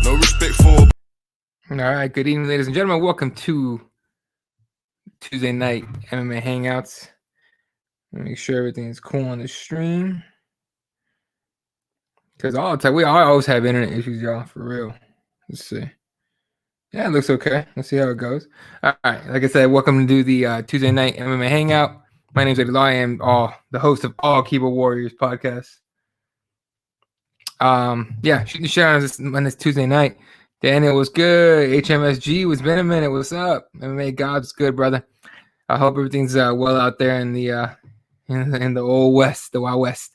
No respect for. All right, good evening, ladies and gentlemen. Welcome to Tuesday night MMA Hangouts. Make sure everything is cool on the stream. Because we always have internet issues, y'all, for real. Let's see. Yeah, it looks okay. Let's see how it goes. All right, like I said, welcome to the Tuesday night MMA Hangout. My name is Eddie Law. I am the host of all Keyboard Warriors podcasts. Shooting the shit on this Tuesday night. Daniel was good. HMSG was been a minute. What's up? MMA God's good, brother. I hope everything's well out there in the old West, the Wild West.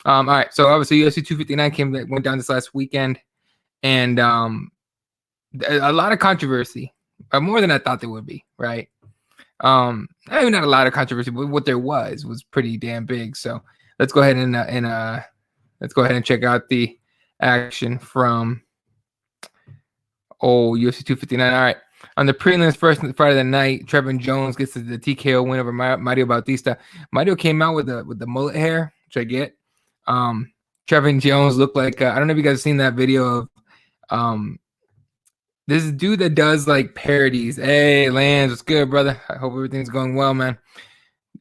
All right, so obviously UFC 259 went down this last weekend, and a lot of controversy, more than I thought there would be. Right? I mean, not a lot of controversy, but what there was pretty damn big. So let's go ahead and check out the action from UFC 259. All right. On the prelims first Friday the night, Trevin Jones gets the TKO win over Mario Bautista. Mario came out with the mullet hair, which I get. Trevin Jones looked like I don't know if you guys have seen that video of this dude that does like parodies. Hey, Lance, what's good, brother? I hope everything's going well, man.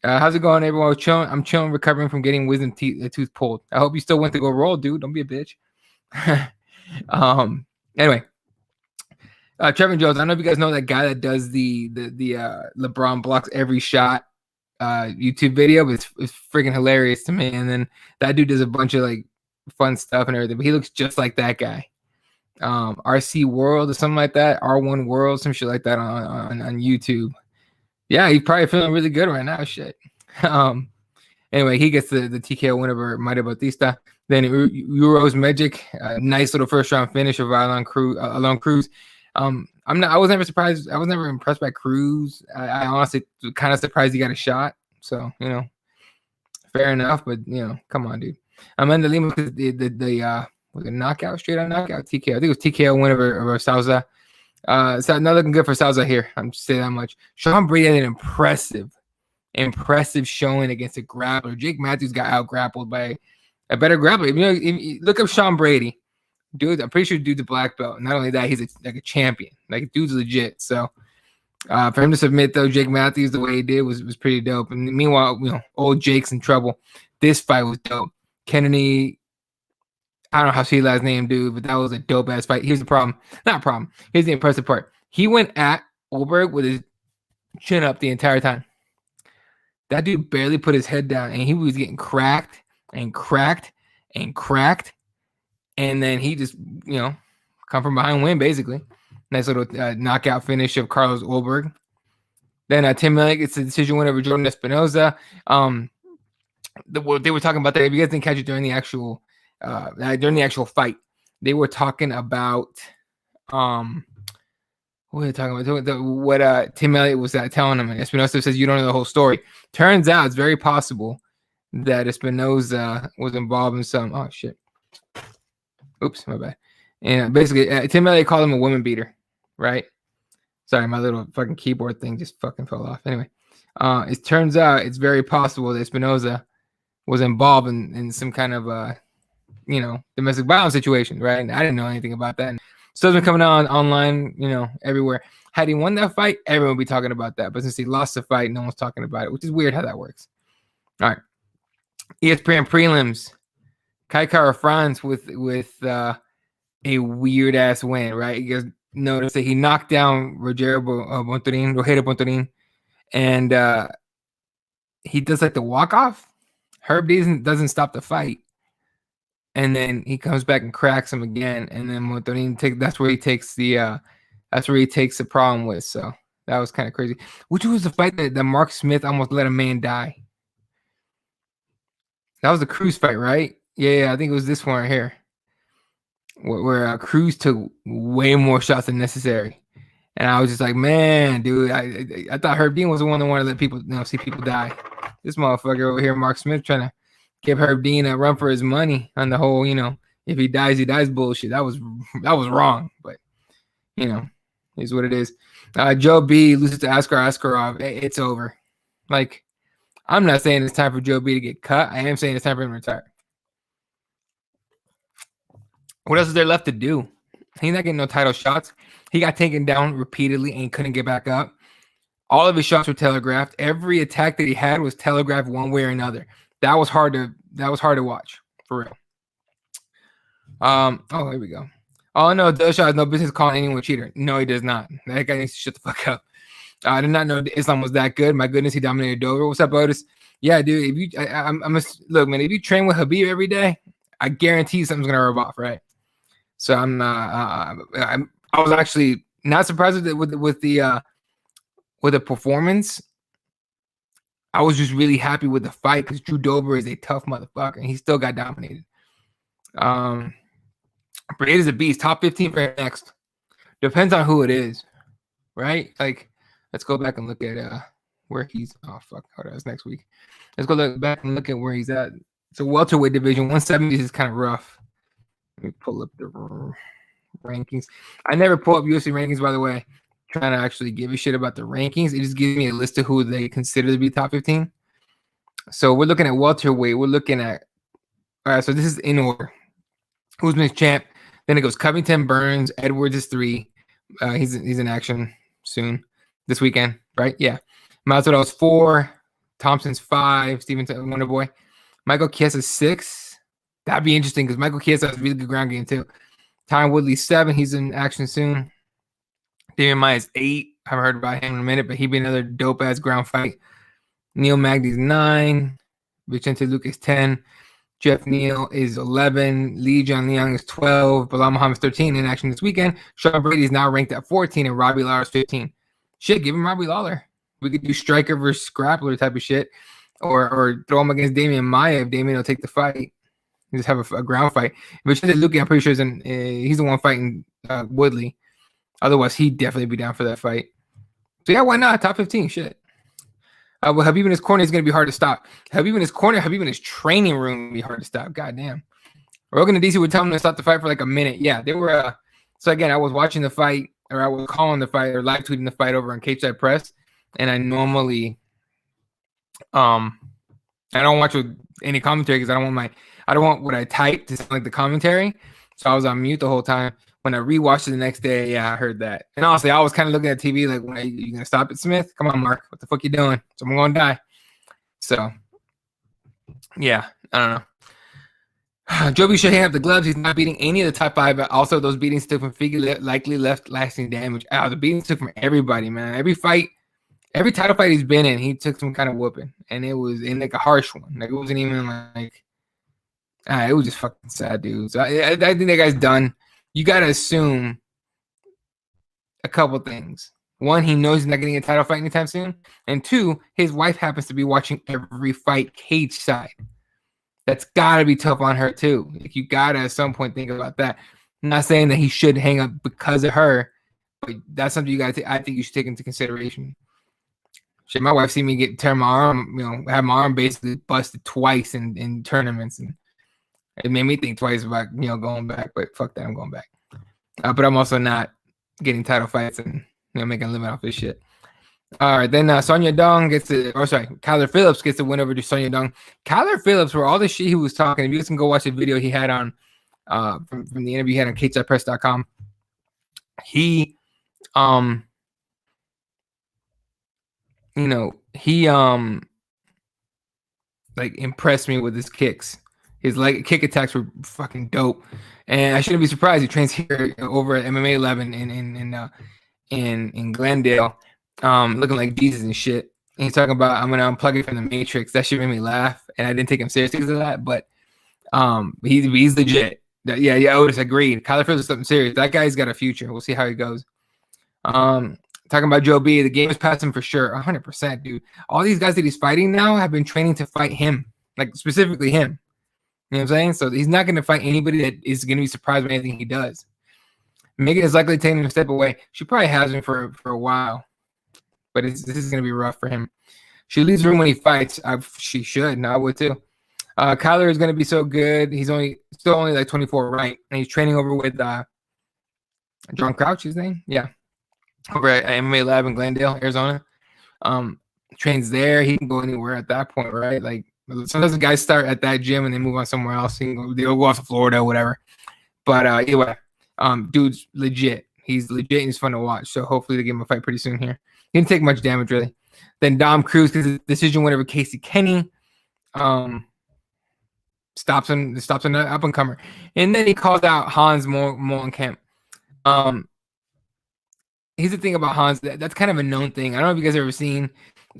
How's it going, everyone? I'm chilling, recovering from getting wisdom tooth pulled. I hope you still went to go roll, dude. Don't be a bitch. Anyway. Trevin Jones, I don't know if you guys know that guy that does the LeBron blocks every shot YouTube video, but it's freaking hilarious to me. And then that dude does a bunch of like fun stuff and everything, but he looks just like that guy. RC World or something like that, R1 World, some shit like that on YouTube. Yeah, he's probably feeling really good right now. Shit. Anyway, he gets the TKO win over Mario Bautista. Then Euros Magic, nice little first round finish of Alon Cruz. I was never surprised. I was never impressed by Cruz. I honestly kind of surprised he got a shot. So, fair enough. But, come on, dude. Amanda Lima, was it knockout, straight on knockout, TKO. I think it was TKO win over Souza. So not looking good for Souza here. I'm just saying that much. Sean Brady had an impressive showing against a grappler. Jake Matthews got out grappled by a better grappler. Look up Sean Brady. Dude, I'm pretty sure dude's a black belt. Not only that, he's like a champion. Like, dude's legit. So, for him to submit, though, Jake Matthews the way he did was pretty dope. And meanwhile, old Jake's in trouble. This fight was dope. Kennedy, I don't know how to say his last name, dude, but that was a dope-ass fight. Here's the problem. Not a problem. Here's the impressive part. He went at Olberg with his chin up the entire time. That dude barely put his head down, and he was getting cracked and cracked and cracked. And then he just, come from behind win, basically. Nice little knockout finish of Carlos Olberg. Then Tim Elliott gets the decision win over Jordan Espinoza. They were talking about that. If you guys didn't catch it during the actual fight, they were talking about what were they talking about? What Tim Elliott was telling him. And Espinoza says you don't know the whole story. Turns out it's very possible that Espinoza was involved in some. Oh shit. Oops, my bad. And basically, Tim Elliott called him a woman beater, right? Sorry, my little fucking keyboard thing just fucking fell off. Anyway, it turns out it's very possible that Espinoza was involved in some kind of, domestic violence situation, right? And I didn't know anything about that. And so it's been coming out online, everywhere. Had he won that fight, everyone would be talking about that. But since he lost the fight, no one's talking about it, which is weird how that works. All right. ESPN prelims. Kai Kara France with a weird ass win, right? You guys notice that he knocked down Rogério Bontorin, and he does like the walk off. Herb doesn't stop the fight, and then he comes back and cracks him again, and then Bontorin that's where he takes the problem with. So that was kind of crazy. Which was the fight that Mark Smith almost let a man die? That was the Cruz fight, right? Yeah, I think it was this one right here, where Cruz took way more shots than necessary, and I was just like, man, dude, I thought Herb Dean was the one that wanted to let people, see people die. This motherfucker over here, Mark Smith, trying to give Herb Dean a run for his money on the whole, if he dies bullshit. That was wrong, but is what it is. Joe B loses to Askarov. It's over. Like, I'm not saying it's time for Joe B to get cut. I am saying it's time for him to retire. What else is there left to do? He's not getting no title shots. He got taken down repeatedly and couldn't get back up. All of his shots were telegraphed. Every attack that he had was telegraphed one way or another. That was hard to watch, for real. Oh, here we go. Oh no, Dillashaw has no business calling anyone a cheater. No, he does not. That guy needs to shut the fuck up. I did not know Islam was that good. My goodness, he dominated Dover. What's up, Otis? Yeah, dude. If you, I'm a look, man. If you train with Habib every day, I guarantee something's gonna rub off, right? So I was actually not surprised with the performance. I was just really happy with the fight because Drew Dober is a tough motherfucker, and he still got dominated. Braid is a beast. Top 15 for him next. Depends on who it is, right? Like, let's go back and look at where he's. Oh fuck, hold on, that's next week. Let's go back and look at where he's at. It's a welterweight division. 170 is kind of rough. Let me pull up the rankings. I never pull up UFC rankings, by the way. Trying to actually give a shit about the rankings. It just gives me a list of who they consider to be top 15. So we're looking at welterweight. We're looking at. All right, so this is in order. Usman's champ. Then it goes Covington, Burns, Edwards is 3. He's in action soon this weekend, right? Yeah. Masvidal's 4. Thompson's 5. Steven Wonderboy. Michael Chiesa's 6. That'd be interesting because Michael Chiesa has a really good ground game too. Tyron Woodley's 7. He's in action soon. Damian Maia's 8. I haven't heard about him in a minute, but he'd be another dope ass ground fight. Neil Magny's 9. Vicente Luque is 10. Jeff Neal is 11. Lee John Leong is 12. Bilal Muhammad's 13 in action this weekend. Sean Brady is now ranked at 14, and Robbie Lawler's 15. Shit, give him Robbie Lawler. We could do striker versus grappler type of shit, or throw him against Damian Maia if Damian will take the fight. Just have a ground fight. Vicente Luque, I'm pretty sure he's the one fighting Woodley. Otherwise, he'd definitely be down for that fight. So yeah, why not? Top 15, shit. Well, Habib in his corner is going to be hard to stop. Habib in his corner, Habib in his training room would be hard to stop. Goddamn. Rogan and DC were telling him to stop the fight for like a minute. Yeah, they were. So again, I was watching the fight, or I was calling the fight, or live tweeting the fight over on Cage Side Press. And I normally, I don't watch with any commentary because I don't want what I type to sound like the commentary. So I was on mute the whole time. When I rewatched it the next day, yeah, I heard that. And honestly, I was kind of looking at TV like, when are you going to stop it, Smith? Come on, Mark. What the fuck you doing? Someone going to die. So, yeah, I don't know. Joby should hang up the gloves. He's not beating any of the top 5, but also those beatings took from Figure likely left lasting damage. The beatings took from everybody, man. Every title fight he's been in, he took some kind of whooping. And it was in like a harsh one. Like, it wasn't even like, it was just fucking sad, dude. So I think that guy's done. You got to assume a couple things. One, he knows he's not getting a title fight anytime soon. And 2, his wife happens to be watching every fight cage side. That's got to be tough on her, too. Like, you got to at some point think about that. I'm not saying that he should hang up because of her, but that's something you got to I think you should take into consideration. Shit, my wife seen me tear my arm, have my arm basically busted twice in tournaments, and it made me think twice about, going back, but fuck that, I'm going back. But I'm also not getting title fights and, making a living off this shit. All right, then Sonya Dong Kyler Phillips gets the win over to Sonya Dong. Kyler Phillips, for all the shit he was talking, if you guys can go watch the video he had on, from the interview he had on cagepress.com, he, like impressed me with his kicks. His kick attacks were fucking dope, and I shouldn't be surprised. He trains here over at MMA 11 in Glendale, looking like Jesus and shit. And he's talking about, I'm gonna unplug it from the Matrix. That shit made me laugh, and I didn't take him seriously because of that. But he's legit. Yeah. Otis agreed. Kyler Phillips is something serious. That guy's got a future. We'll see how he goes. Talking about Joe B, the game is past him for sure, 100%, dude. All these guys that he's fighting now have been training to fight him, like specifically him. You know what I'm saying? So he's not going to fight anybody that is going to be surprised by anything he does. Megan is likely taking him a step away. She probably has him for a while, but this is going to be rough for him. She leaves the room when he fights. She should. No, I would too. Kyler is going to be so good. He's still only like 24, right? And he's training over with John Crouch, his name? Yeah. Over at MMA Lab in Glendale, Arizona. Trains there. He can go anywhere at that point, right? Like, sometimes the guys start at that gym and they move on somewhere else. They'll go off to Florida or whatever. But anyway, Dude's legit. He's legit and he's fun to watch. So hopefully they give him a fight pretty soon here. He didn't take much damage really. Then Dom Cruz, because the decision went over Casey Kenny. Stops an up and comer. And then he calls out Hans Molenkamp. Here's the thing about Hans. That's kind of a known thing. I don't know if you guys have ever seen.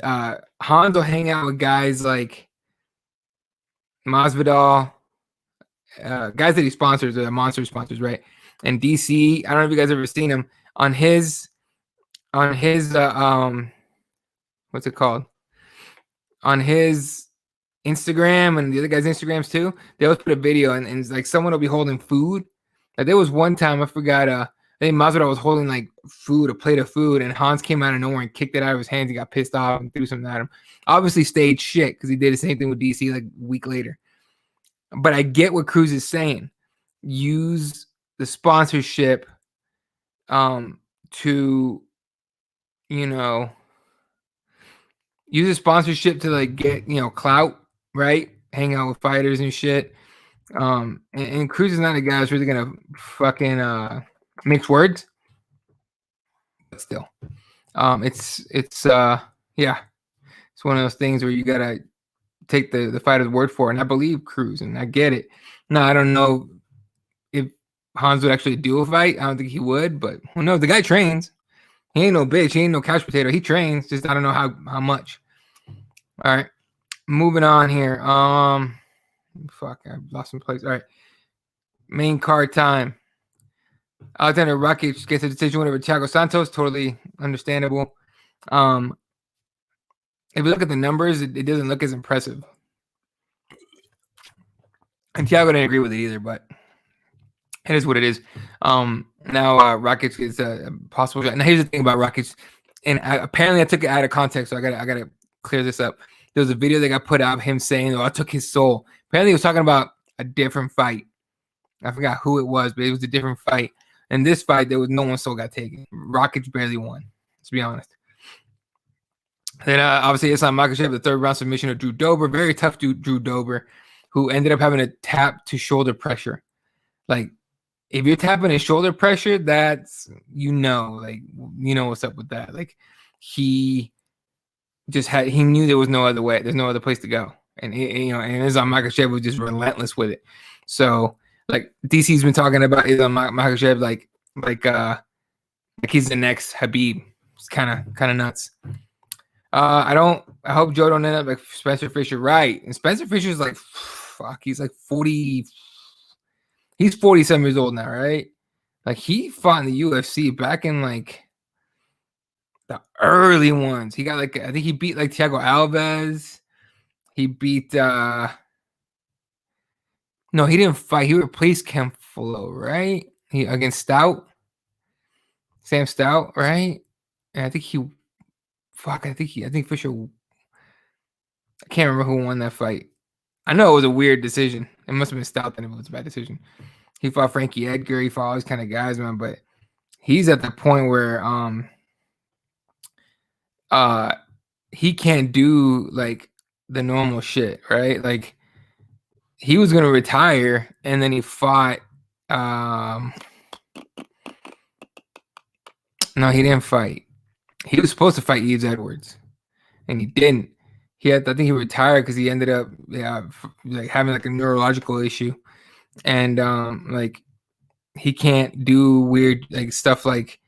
Hans will hang out with guys like Masvidal, guys that he sponsors, Monster sponsors, right? And DC, I don't know if you guys have ever seen him on his what's it called? On his Instagram and the other guys' Instagrams too, they always put a video and like someone will be holding food. Like there was one time I forgot, I think Masvidal was holding like food, a plate of food, and Hans came out of nowhere and kicked it out of his hands. He got pissed off and threw something at him. Obviously staged shit because he did the same thing with DC like a week later. But I get what Cruz is saying. Use the sponsorship to, you know, use the sponsorship to like get, you know, clout, right? Hang out with fighters and shit. And Cruz is not a guy that's really gonna fucking mix words. But still. It's yeah. It's one of those things where you gotta take the fighter's word for it. And I believe Cruz and I get it. Now I don't know if Hans would actually do a fight. I don't think he would, but who knows? The guy trains. He ain't no bitch. He ain't no couch potato. He trains. Just I don't know how much. All right. Moving on here. Fuck, I lost some place. All right. Main card time. Alexander Rakic gets a decision win over Thiago Santos. Totally understandable. If you look at the numbers, it doesn't look as impressive. And Thiago didn't agree with it either, but it is what it is. Now Rakic is a possible shot. Now here's the thing about Rakic, and apparently I took it out of context, so I gotta clear this up. There was a video that got put out of him saying, "Oh, I took his soul." Apparently, he was talking about a different fight. I forgot who it was, but it was a different fight. In this fight, there was no one's soul got taken. Rakic barely won. Let's be honest. Then obviously Islam Makhachev, the third round submission of Drew Dober, very tough Drew Dober, who ended up having a tap to shoulder pressure. Like, if you're tapping his shoulder pressure, that's you know what's up with that. Like, he knew there was no other way. There's no other place to go. And and Islam Makhachev was just relentless with it. So like DC's been talking about Islam Makhachev like he's the next Habib. It's kind of nuts. I hope Joe don't end up like Spencer Fisher, right? And Spencer Fisher's like, fuck, he's like 40. He's 47 years old now, right? Like he fought in the UFC back in like the early ones. He got like, I think he beat like Thiago Alves. He beat no, he didn't fight. He replaced Kempflo, right? He against Stout. Sam Stout, right? And I think Fisher, I can't remember who won that fight. I know it was a weird decision. It must have been Stout then if it was a bad decision. He fought Frankie Edgar. He fought all these kind of guys, man. But he's at the point where he can't do like the normal shit, right? Like he was gonna retire and then he fought no, he didn't fight. He was supposed to fight Yves Edwards and he didn't. I think he retired because he ended up like having like a neurological issue. And like he can't do weird like stuff like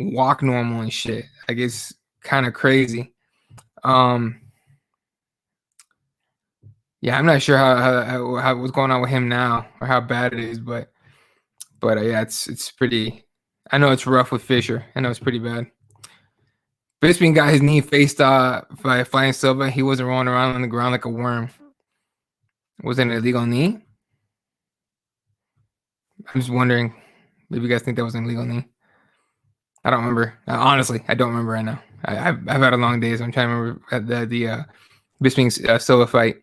walk normal and shit. Like it's kind of crazy. Yeah, I'm not sure how what's going on with him now or how bad it is, but yeah, it's pretty. I know it's rough with Fisher. I know it's pretty bad. Bisping got his knee faced by Flying Silva. He wasn't rolling around on the ground like a worm. Was it an illegal knee? I'm just wondering if you guys think that was an illegal knee. I don't remember. Honestly, I don't remember right now. I've had a long day, so I'm trying to remember the Bisping Silva fight.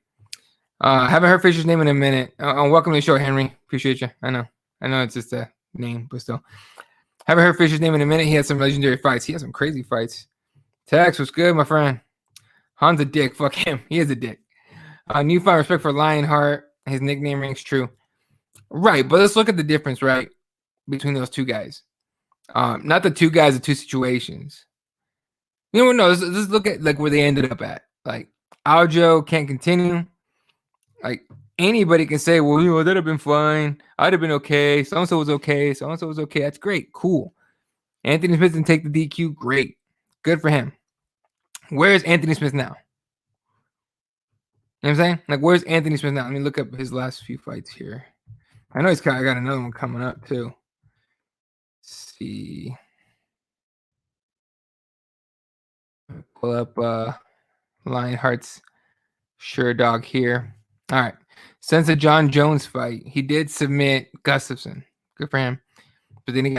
Haven't heard Fisher's name in a minute. Welcome to the show, Henry. Appreciate you. I know it's just a name, but still. Haven't heard Fisher's name in a minute. He had some legendary fights. He had some crazy fights. Tex, what's good, my friend? Han's a dick. Fuck him. He is a dick. Newfound respect for Lionheart. His nickname rings true. Right, but let's look at the difference, right? between those two guys. Not the two guys, the two situations. You know what? No, let's look at like where they ended up at. Like Aljo can't continue. Like anybody can say, well, that'd have been fine. I'd have been okay. So and so was okay. So and so was okay. That's great. Cool. Anthony Smith didn't take the DQ. Great. Good for him. Where's Anthony Smith now? You know what I'm saying? Like, where's Anthony Smith now? Let me look up his last few fights here. I know he's got another one coming up too. Let's see. Pull up Lionheart's Sure Dog here. All right. Since the John Jones fight, he did submit Gustafsson. Good for him. But then he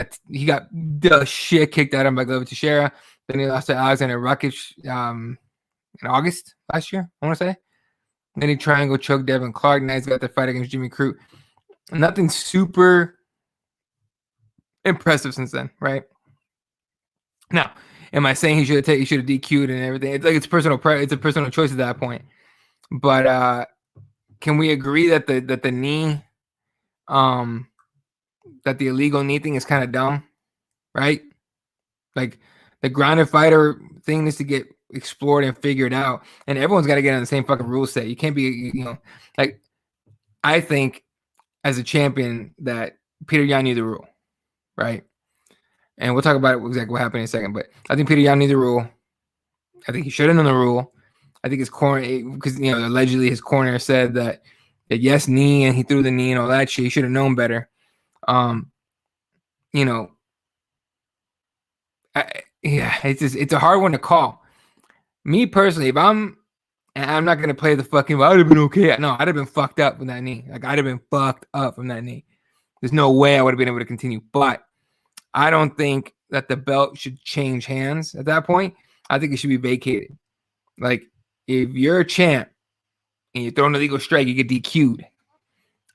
got the shit kicked out of him by Glover Teixeira. Then he lost to Alexander Rakic in August last year, I want to say. Then he triangle choked Devin Clark. Now he's got the fight against Jimmy Crute. Nothing super impressive since then, right? Now, am I saying he should have DQ'd and everything? It's like it's a personal choice at that point. But can we agree that the knee, that the illegal knee thing is kind of dumb, right? Like the grounded fighter thing needs to get explored and figured out, and everyone's got to get on the same fucking rule set. You can't be, like I think as a champion that Peter Yan knew the rule, right? And we'll talk about exactly what happened in a second. But I think Peter Yan knew the rule. I think he should have known the rule. I think his corner, because allegedly his corner said that yes, knee, and he threw the knee and all that shit. He should have known better. It's a hard one to call. Me personally, if I'm not gonna play the fucking, I'd have been okay. No, I'd have been fucked up with that knee. Like I'd have been fucked up from that knee. There's no way I would have been able to continue. But I don't think that the belt should change hands at that point. I think it should be vacated. Like if you're a champ and you throw an illegal strike, you get DQ'd.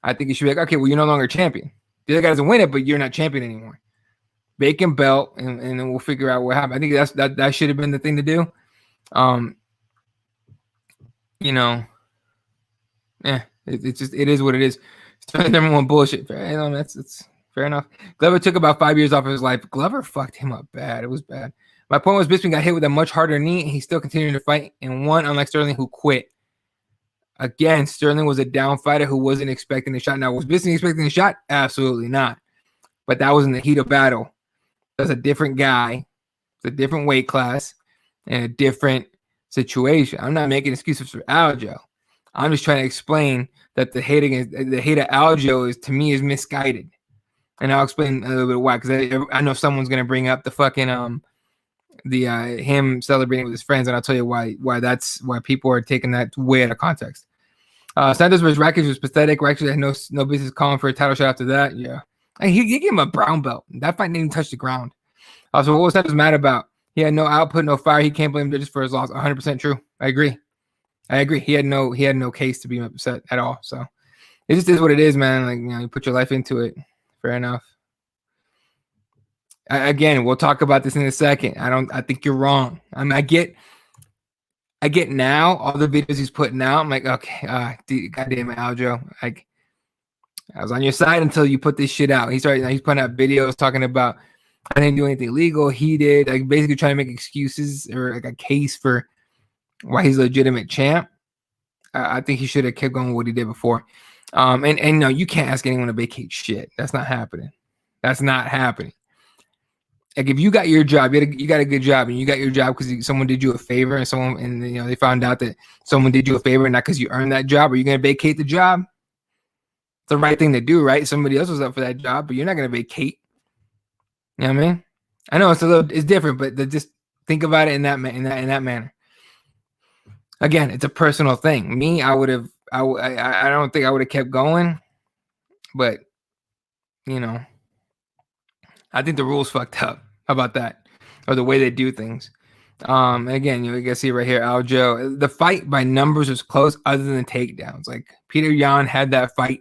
I think it should be like, okay, well, you're no longer champion. The other guy doesn't win it, but you're not champion anymore. Vacant belt, and then we'll figure out what happened. I think that should have been the thing to do. It is what it is. It's number one bullshit. That's fair enough. Glover took about 5 years off of his life. Glover fucked him up bad. It was bad. My point was Bisping got hit with a much harder knee, and he still continued to fight and won, unlike Sterling, who quit. Again, Sterling was a down fighter who wasn't expecting a shot. Now, was Bisping expecting a shot? Absolutely not. But that was in the heat of battle. That's a different guy. It's a different weight class and a different situation. I'm not making excuses for Aljo. I'm just trying to explain that the hate of Aljo is misguided. And I'll explain a little bit why, because I know someone's gonna bring up the fucking him celebrating with his friends, and I'll tell you why people are taking that way out of context. Santos versus Rakic was pathetic. Rakic had no business calling for a title shot after that. Yeah, and he gave him a brown belt. That fight didn't even touch the ground. So what was Santos mad about? He had no output, no fire. He can't blame judges for his loss. 100% true. I agree. He had no case to be upset at all. So it just is what it is, man. Like, you put your life into it. Fair enough. Again, we'll talk about this in a second. I think you're wrong. I get now all the videos he's putting out. I'm like, okay, goddamn it, Aljo. Like, I was on your side until you put this shit out. He's putting out videos talking about I didn't do anything illegal. He did, like, basically trying to make excuses or like a case for why he's a legitimate champ. I think he should have kept going with what he did before. And no, you can't ask anyone to vacate shit. That's not happening. That's not happening. Like if you got your job, you got a good job, and you got your job because someone did you a favor, and they found out that someone did you a favor, not because you earned that job. Are you gonna vacate the job? It's the right thing to do, right? Somebody else was up for that job, but you're not gonna vacate. You know what I mean? I know it's different, but just think about it in that manner. Again, it's a personal thing. Me, I don't think I would have kept going, but I think the rules fucked up. How about that? Or the way they do things. Again, you can see right here, Aljo. The fight by numbers was close, other than the takedowns. Like Peter Yan had that fight,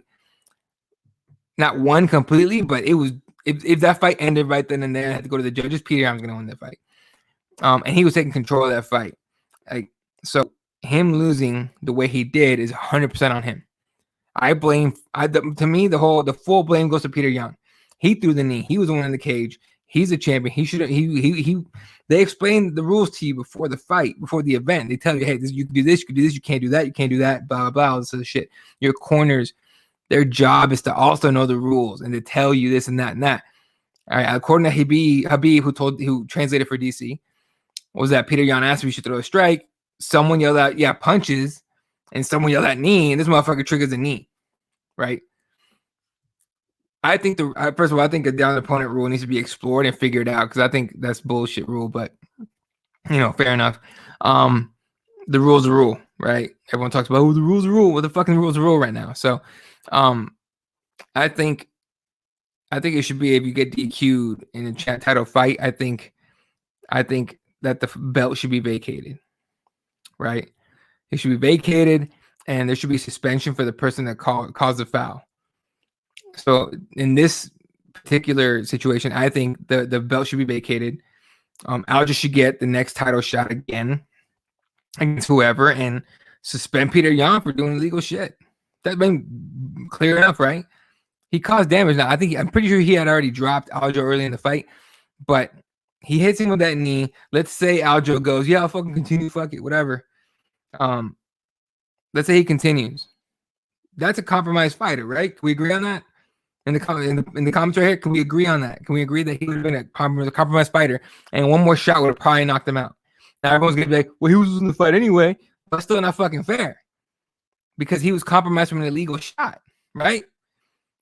not won completely, but it was if that fight ended right then and there, I had to go to the judges. Peter Yan was gonna win that fight, and he was taking control of that fight. Like so, him losing the way he did is 100% on him. To me, the full blame goes to Peter Yan. He threw the knee. He was the one in the cage. He's a champion. He should. He. They explain the rules to you before the fight, before the event. They tell you, hey, you can do this, you can do this, you can't do that, you can't do that, blah blah blah. All this other shit. Your corners, their job is to also know the rules and to tell you this and that and that. All right. According to Habib, who translated for DC, was that Peter Yan asked if he should throw a strike. Someone yelled out, yeah, punches, and someone yelled at knee, and this motherfucker triggers a knee, right? I think first of all, I think a down opponent rule needs to be explored and figured out because I think that's bullshit rule. But fair enough. The rule's a rule, right? Everyone talks about the rule's a rule. Well, the fucking rule's a rule right now. So, I think it should be if you get DQ'd in a title fight. I think that the belt should be vacated, right? It should be vacated, and there should be suspension for the person that caused the foul. So in this particular situation, I think the belt should be vacated. Aljo should get the next title shot again against whoever and suspend Peter Yan for doing illegal shit. That's been clear enough, right? He caused damage. Now, I'm pretty sure he had already dropped Aljo early in the fight, but he hits him with that knee. Let's say Aljo goes, yeah, I'll fucking continue, fuck it, whatever. Let's say he continues. That's a compromised fighter, right? Can we agree on that? In the commentary here, can we agree on that? Can we agree that he would have been a compromised fighter, and one more shot would have probably knocked him out? Now everyone's gonna be like, well, he was in the fight anyway, but still not fucking fair because he was compromised from an illegal shot, right?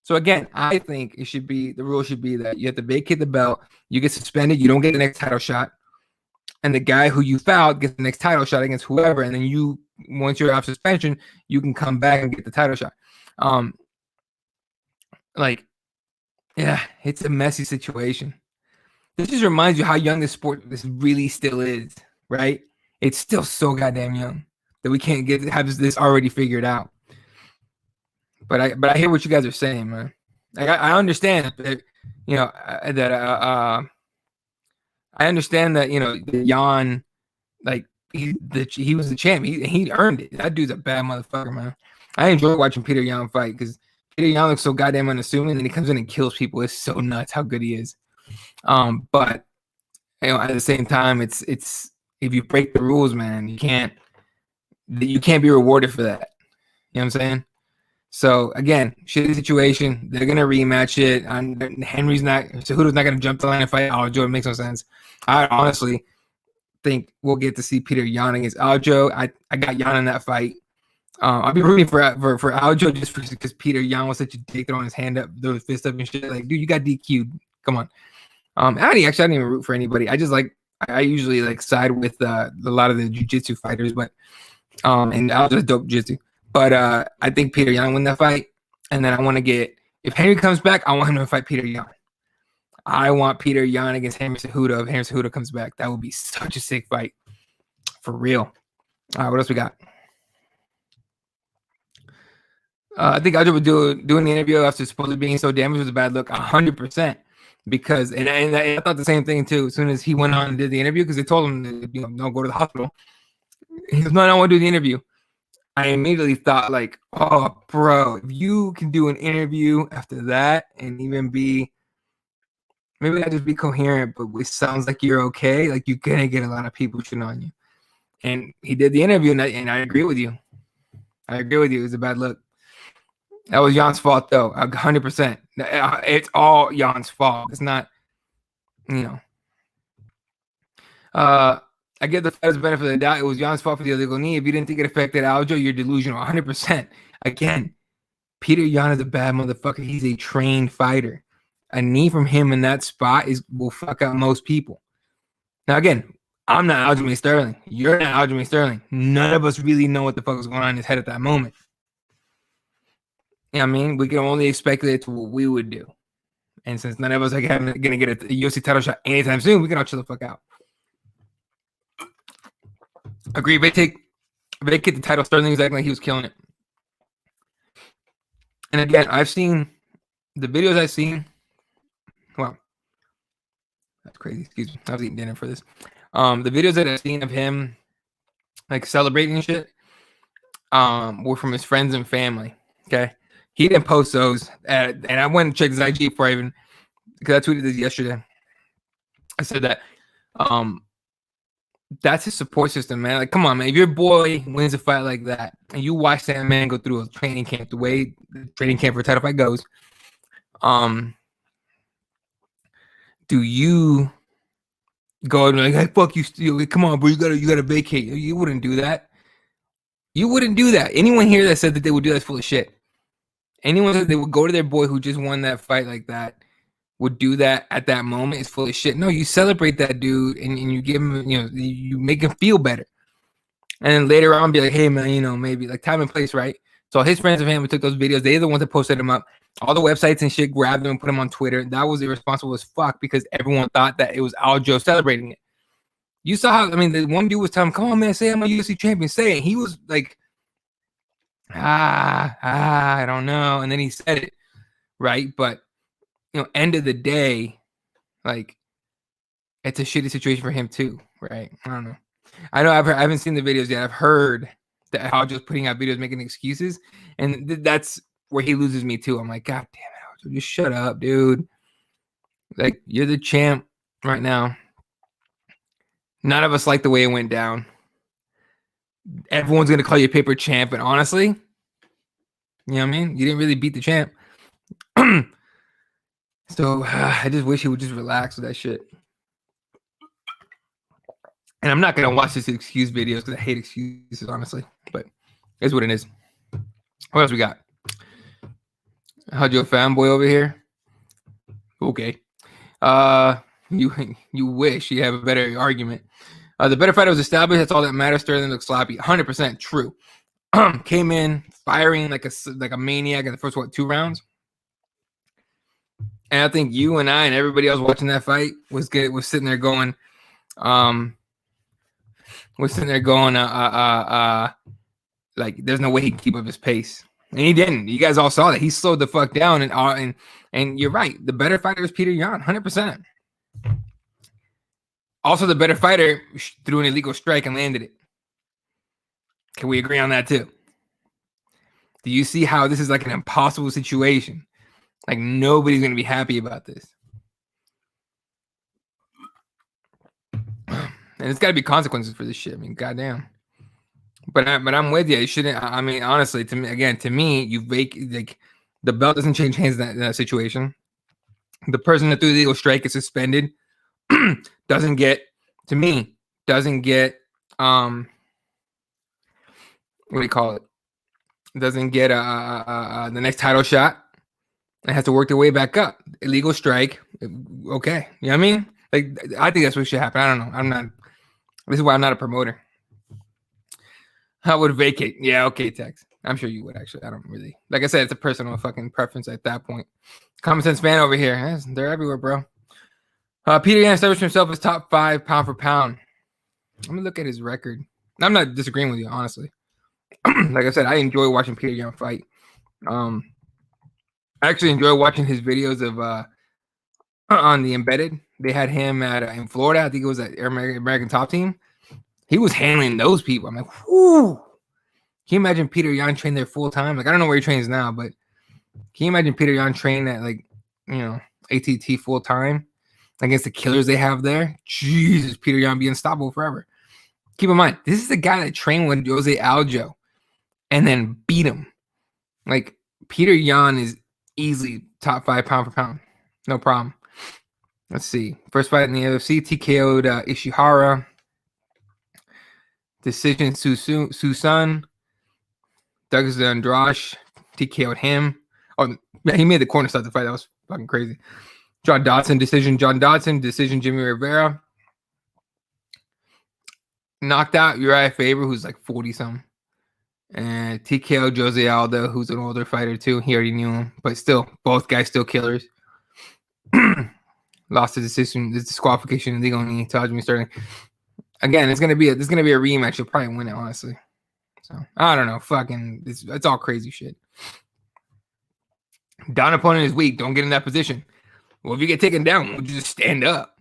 So again, I think the rule should be that you have to vacate the belt, you get suspended, you don't get the next title shot, and the guy who you fouled gets the next title shot against whoever, and then once you're off suspension, you can come back and get the title shot. It's a messy situation. This just reminds you how young this really still is, right? It's still so goddamn young that we can't have this already figured out. But I hear what you guys are saying, man. Like I understand that, I understand that, that Yan, like he was the champ. He earned it. That dude's a bad motherfucker, man. I enjoy watching Peter Yan fight because Peter Yan looks so goddamn unassuming, and he comes in and kills people. It's so nuts how good he is. But at the same time, it's if you break the rules, man, you can't be rewarded for that. You know what I'm saying? So again, shitty situation. They're gonna rematch it. Cejudo's not gonna jump the line and fight Aljo. It makes no sense. I honestly think we'll get to see Peter Yan against Aljo. I got Yan in that fight. I'll be rooting for Aljo just because Peter Yan was such a dick throwing his hand up, throwing his fist up and shit. Like, dude, you got DQ'd. Come on. I didn't even root for anybody. I usually side with a lot of the jiu-jitsu fighters, but and Aljo's dope jiu-jitsu. But I think Peter Yan win that fight, and then I want to if Henry comes back, I want him to fight Peter Yan. I want Peter Yan against Henry Cejudo. If Henry Cejudo comes back, that would be such a sick fight, for real. All right, what else we got? I think Aljo would doing the interview after supposedly being so damaged was a bad look, 100%. Because and I thought the same thing too. As soon as he went on and did the interview, because they told him to, don't go to the hospital. He goes, no, I don't want to do the interview. I immediately thought oh, bro, if you can do an interview after that and even maybe not just be coherent, but it sounds like you're okay. Like you're gonna get a lot of people shitting on you. And he did the interview, and I agree with you. It was a bad look. That was Jan's fault, though. 100%. It's all Jan's fault. It's not, I get the fighters benefit of the doubt. It was Jan's fault for the illegal knee. If you didn't think it affected Aljo, you're delusional. 100%. Again, Peter Yan is a bad motherfucker. He's a trained fighter. A knee from him in that spot will fuck out most people. Now, again, I'm not Aljamain Sterling. You're not Aljamain Sterling. None of us really know what the fuck was going on in his head at that moment. You know what I mean? We can only speculate to what we would do. And since none of us are going to get a UFC title shot anytime soon, we can all chill the fuck out. Agree. Vacate the title. Sterling was acting like he was killing it. And again, I've seen the videos I've seen. Wow. That's crazy. Excuse me. I was eating dinner for this. The videos that I've seen of him celebrating and shit were from his friends and family. Okay. He didn't post those. And I went and checked his IG before I even because I tweeted this yesterday. I said that that's his support system, man. Like, come on, man. If your boy wins a fight like that, and you watch that man go through a training camp, the way the training camp for a title fight goes, do you go and be like, hey, fuck you, come on, bro, you gotta vacate? You wouldn't do that. You wouldn't do that. Anyone here that said that they would do that's full of shit. Anyone that they would go to their boy who just won that fight like that would do that at that moment is full of shit. No, you celebrate that dude and you give him, you make him feel better. And then later on be like, hey man, maybe like time and place, right? So his friends and family took those videos. They're the ones that posted them up. All the websites and shit grabbed them and put them on Twitter. That was irresponsible as fuck because everyone thought that it was Aljo celebrating it. You saw how, the one dude was telling him, come on, man, say I'm a UFC champion. Say it. He was like, I don't know. And then he said it, right? But, end of the day, like, it's a shitty situation for him too, right? I don't know. I know I haven't seen the videos yet. I've heard that Aljo's putting out videos making excuses. And that's where he loses me too. I'm like, God damn it, Aljo, just shut up, dude. Like, you're the champ right now. None of us like the way it went down. Everyone's going to call you a paper champ. And honestly, you know what I mean? You didn't really beat the champ. So I just wish he would just relax with that shit. And I'm not going to watch this excuse videos because I hate excuses, honestly. But it's what it is. What else we got? How'd you a fanboy over here? Okay. You wish you have a better argument. The better fighter was established. That's all that matters. Sterling looks sloppy. 100% true. Came in firing like a maniac in the first 2 rounds. And I think you and I and everybody else watching that fight was sitting there going, like there's no way he can keep up his pace. And he didn't. You guys all saw that. He slowed the fuck down and you're right. The better fighter is Peter Yan, 100%. Also, the better fighter threw an illegal strike and landed it. Can we agree on that too? Do you see how this is like an impossible situation? Like nobody's going to be happy about this. And it's got to be consequences for this shit. Goddamn. But I'm with you. It shouldn't. Honestly, to me, you like the belt doesn't change hands in that situation. The person that threw the illegal strike is suspended. doesn't get what do you call it? Doesn't get the next title shot. And has to work their way back up. Illegal strike. Okay. You know what I mean? Like, I think that's what should happen. I don't know. This is why I'm not a promoter. I would vacate. Yeah, okay, Tex. I'm sure you would, actually. I don't really. Like I said, it's a personal fucking preference at that point. Common sense fan over here. They're everywhere, bro. Peter Yan established himself as top 5 pound for pound. Let me look at his record. I'm not disagreeing with you, honestly. Like I said, I enjoy watching Peter Yan fight. I actually enjoy watching his videos of on the Embedded. They had him in Florida. I think it was at American Top Team. He was handling those people. I'm like, whoo. Can you imagine Peter Yan trained there full time? Like, I don't know where he trains now, but can you imagine Peter Yan trained at ATT full time against the killers they have there? Jesus, Peter Yan be unstoppable forever. Keep in mind, this is the guy that trained with Jose Aljo and then beat him. Like, Peter Yan is easily top 5 pound for pound. No problem. Let's see. First fight in the UFC, TKO'd Ishihara. Decision Susan. Douglas Andrade TKO'd him. Oh, yeah, he made the corner start the fight. That was fucking crazy. John Dodson, decision Jimmy Rivera. Knocked out Uriah Faber, who's like 40-something. And TKO Jose Aldo, who's an older fighter too. He already knew him, but still, both guys still killers. Lost the decision, this disqualification, illegal knee to Aljamain Sterling. Again, it's gonna be a rematch. You'll probably win it, honestly. So I don't know. Fucking, it's all crazy shit. Down opponent is weak. Don't get in that position. Well, if you get taken down, would you just stand up?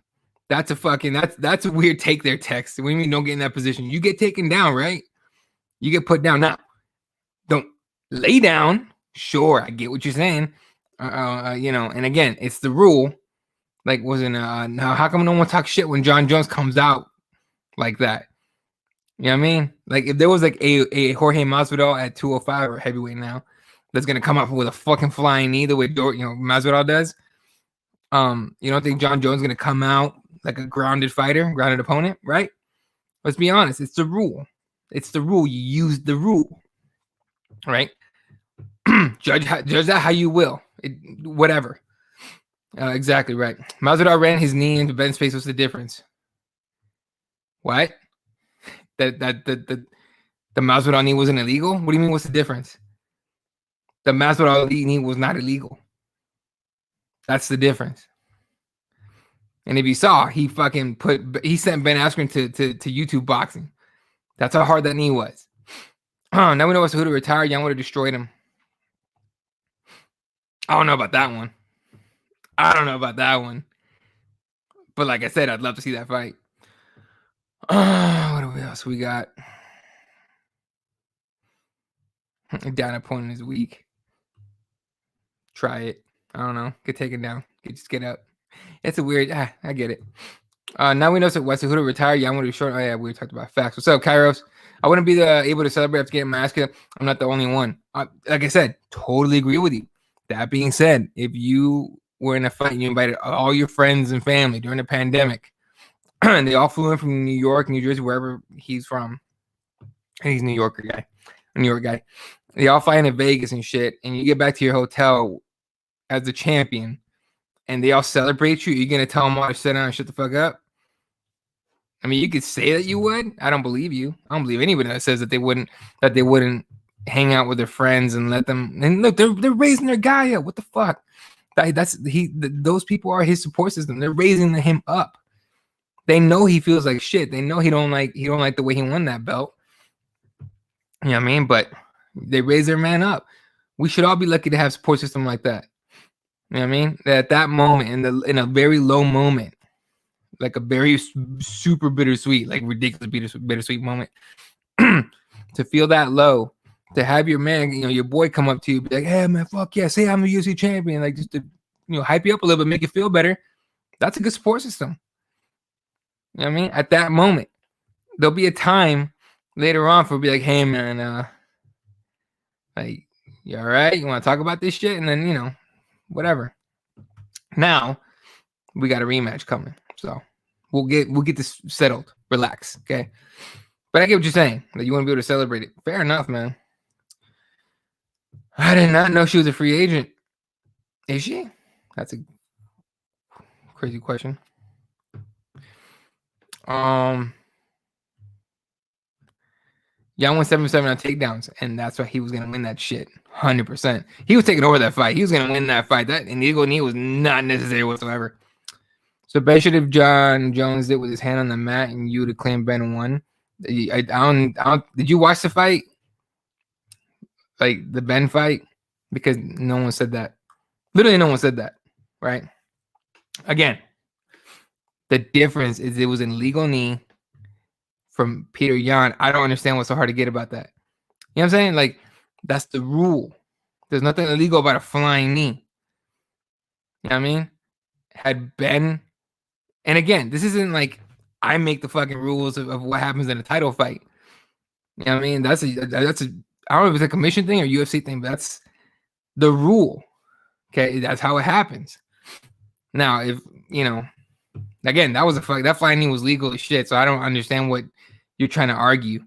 That's a weird take there, Tex. What do you mean don't get in that position? You get taken down, right? You get put down. Now, don't lay down. Sure, I get what you're saying. And again, it's the rule. Like, wasn't now how come no one talks shit when John Jones comes out like that? You know what I mean? Like, if there was like a Jorge Masvidal at 205 or heavyweight now, that's gonna come up with a fucking flying knee the way Masvidal does. You don't think John Jones is gonna come out like a grounded fighter, grounded opponent, right? Let's be honest. It's the rule. It's the rule. You use the rule, right? judge that how you will. Whatever. Exactly right. Masvidal ran his knee into Ben's face. What's the difference? What? The Masvidal knee wasn't illegal? What do you mean? What's the difference? The Masvidal knee was not illegal. That's the difference. And if you saw, he sent Ben Askren to YouTube boxing. That's how hard that knee was. Now we know who to retire. Young would have destroyed him. I don't know about that one. But like I said, I'd love to see that fight. What else we got? Down opponent is weak. Try it. I don't know. Get taken down. Just get up. It's a weird. I get it. Now we know so Wesley who to retire. Yeah, I'm gonna be short. Oh yeah, we talked about facts. What's up, Kairos? I wouldn't be able to celebrate after getting my ass kicked. I'm not the only one. Like I said, totally agree with you. That being said, if you were in a fight and you invited all your friends and family during the pandemic, and they all flew in from New York, New Jersey, wherever he's from, and he's a New York guy. They all fly into Vegas and shit, and you get back to your hotel as the champion, and they all celebrate you. You're gonna tell them all to sit down and shut the fuck up? I mean, you could say that you would. I don't believe you. I don't believe anybody that says that they wouldn't hang out with their friends and let them. And look, they're raising their guy up. What the fuck? Those people are his support system. They're raising him up. They know he feels like shit. They know he don't like the way he won that belt. You know what I mean? But they raise their man up. We should all be lucky to have support system like that. You know what I mean? At that moment, in a very low moment, like a very super bittersweet, like ridiculous bittersweet moment, to feel that low, to have your man, your boy come up to you, be like, "Hey man, fuck yeah, say I'm a UFC champion," like just to hype you up a little bit, make you feel better. That's a good support system. You know what I mean? At that moment, there'll be a time later on for be like, "Hey man, like, you all right? You want to talk about this shit?" And then whatever. Now we got a rematch coming, so we'll get this settled. Relax, okay? But I get what you're saying, that you want to be able to celebrate it. Fair enough, man. I did not know she was a free agent. Is she? That's a crazy question. Young won 7-7 on takedowns, and that's why he was gonna win that shit. 100%. He was taking over that fight. He was gonna win that fight. That illegal knee was not necessary whatsoever. So Ben should have John Jones did with his hand on the mat, and you to claim Ben won. I don't. Did you watch the fight? Like the Ben fight? Because no one said that. Literally, no one said that. Right? Again, the difference is it was an illegal knee from Peter Yan. I don't understand what's so hard to get about that. You know what I'm saying? Like, that's the rule. There's nothing illegal about a flying knee. You know what I mean? Had Ben, and again, this isn't like I make the fucking rules of what happens in a title fight. You know what I mean? That's a I don't know if it's a commission thing or UFC thing, but that's the rule. Okay, that's how it happens. Now, if again, that flying knee was legal as shit, so I don't understand what you're trying to argue.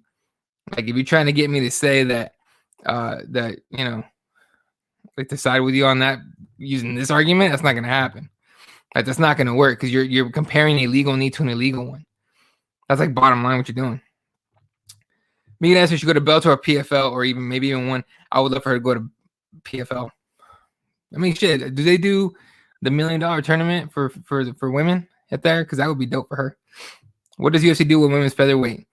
Like, if you're trying to get me to say that like to side with you on that using this argument, that's not gonna happen. Like, that's not gonna work because you're comparing a legal knee to an illegal one. That's like bottom line what you're doing. Megan answer should go to Bellator or PFL or maybe even one. I would love for her to go to PFL. I mean, shit. Do they do the $1 million tournament for women at there? Because that would be dope for her. What does UFC do with women's featherweight?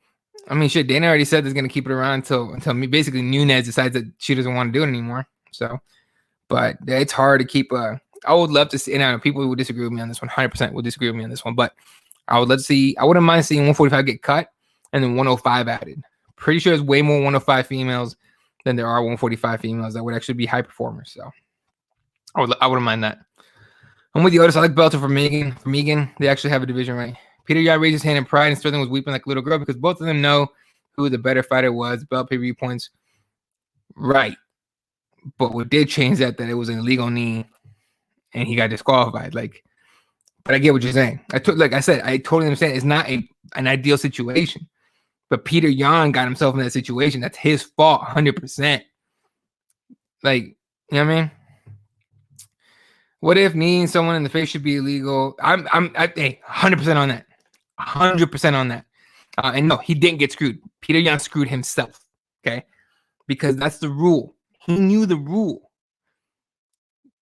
I mean, shit. Dana already said they're gonna keep it around until basically Nunes decides that she doesn't want to do it anymore. So, but it's hard to keep. I would love to see. And I know people would disagree with me on this one. 100% would disagree with me on this one. But I would love to see. I wouldn't mind seeing 145 get cut and then 105 added. Pretty sure there's way more 105 females than there are 145 females that would actually be high performers. So I wouldn't mind that. I'm with the Otis. I like Belter for Megan. They actually have a division right. Peter Yan raised his hand in pride, and Sterling was weeping like a little girl because both of them know who the better fighter was. Belt pay-per-view points, right? But what did change that it was an illegal knee, and he got disqualified. Like, but I get what you're saying. Like I said, I totally understand. It's not an ideal situation, but Peter Yan got himself in that situation. That's his fault, 100%. Like, you know what I mean? What if kneeing someone in the face should be illegal? I'm 100% on that. 100% on that. And no, he didn't get screwed. Peter Yan screwed himself. Okay, because that's the rule. He knew the rule.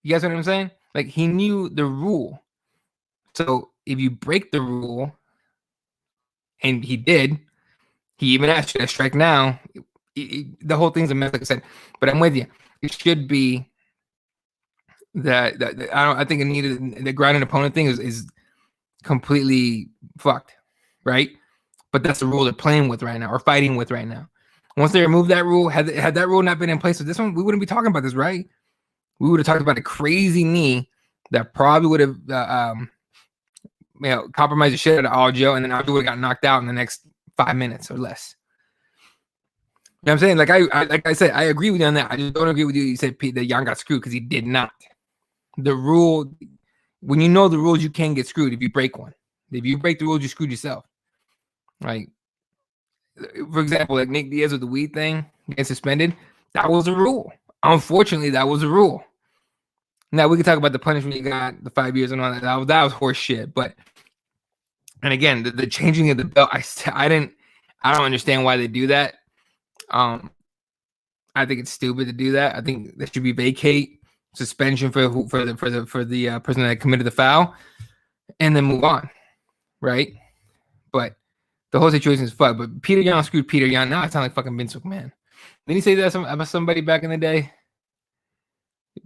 You guys know what I'm saying? Like, he knew the rule. So if you break the rule, and he did, he even asked you to strike now. The whole thing's a mess, like I said. But I'm with you. It should be that I think the grounded opponent thing is completely fucked, right? But that's the rule they're playing with right now, or fighting with right now. Once they remove that rule, had that rule not been in place with this one, we wouldn't be talking about this, right? We would have talked about a crazy knee that probably would have compromised the shit out of Aljo, and then Aljo would have got knocked out in the next 5 minutes or less. You know what I'm saying? Like I said, I agree with you on that. I just don't agree with you. You said that Yan got screwed because he did not. The rule, when you know the rules, you can get screwed if you break one. If you break the rules, you screwed yourself. Like, for example, like Nick Diaz with the weed thing, getting suspended. That was a rule. Unfortunately, that was a rule. Now we can talk about the punishment he got, the 5 years and all that. That was horse shit. But, and again, the changing of the belt, I don't understand why they do that. I think it's stupid to do that. I think there should be vacate, suspension for the person that committed the foul, and then move on, right? But the whole situation is fucked. But Peter Yan screwed Peter Yan. Now I sound like fucking Vince McMahon. Didn't he say that about somebody back in the day?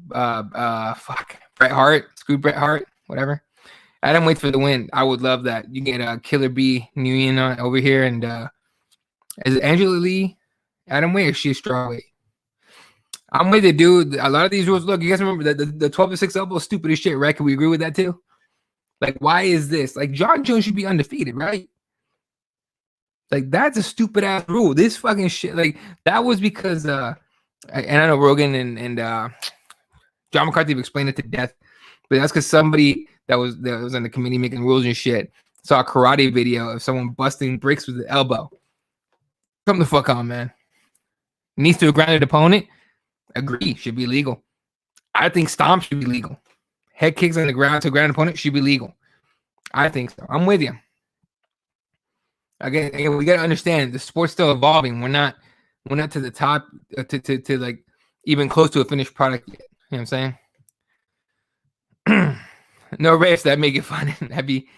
Bret Hart screwed Bret Hart, whatever. Adam waits for the win. I would love that. You get Killer B Nguyen on over here, and is it Angela Lee Adam Way, or is she a strawweight? I'm with it, dude. A lot of these rules. Look, you guys remember the 12-6 elbow is stupid as shit, right? Can we agree with that too? Like, why is this? Like, John Jones should be undefeated, right? Like, that's a stupid ass rule. This fucking shit. Like, that was because and I know Rogan and John McCarthy have explained it to death, but that's because somebody that was in the committee making rules and shit saw a karate video of someone busting bricks with the elbow. Come the fuck on, man. Needs to a grounded opponent. Agree, should be legal. I think stomp should be legal. Head kicks on the ground to a grounded opponent should be legal. I think so. I'm with you. Again, we got to understand the sport's still evolving. We're not to the top to like even close to a finished product yet. You know what I'm saying? No race that make it fun. That'd be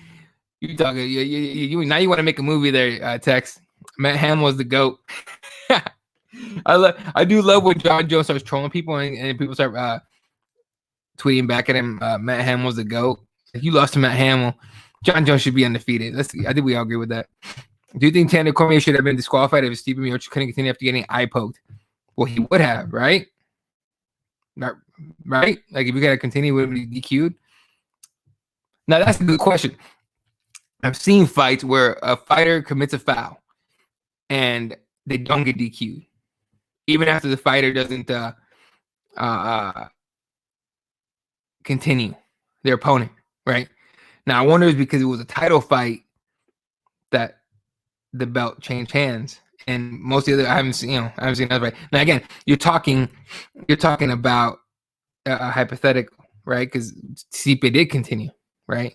you talking. You now you want to make a movie there, Tex. Matt Ham was the GOAT. I do love when John Jones starts trolling people and people start tweeting back at him. Matt Ham was the GOAT. If you lost to Matt Hamill, John Jones should be undefeated. I think we all agree with that. Do you think Tanner Cormier should have been disqualified if Stephen Miocic couldn't continue after getting eye poked? Well, he would have, right? Right? Like, if you got to continue, would be DQ'd? Now, that's a good question. I've seen fights where a fighter commits a foul and they don't get DQ'd, even after the fighter doesn't continue their opponent, right? Now, I wonder if because it was a title fight that the belt changed hands, and most of the other I haven't seen that right. Now, again, you're talking about a hypothetical, right? Because CP did continue, right?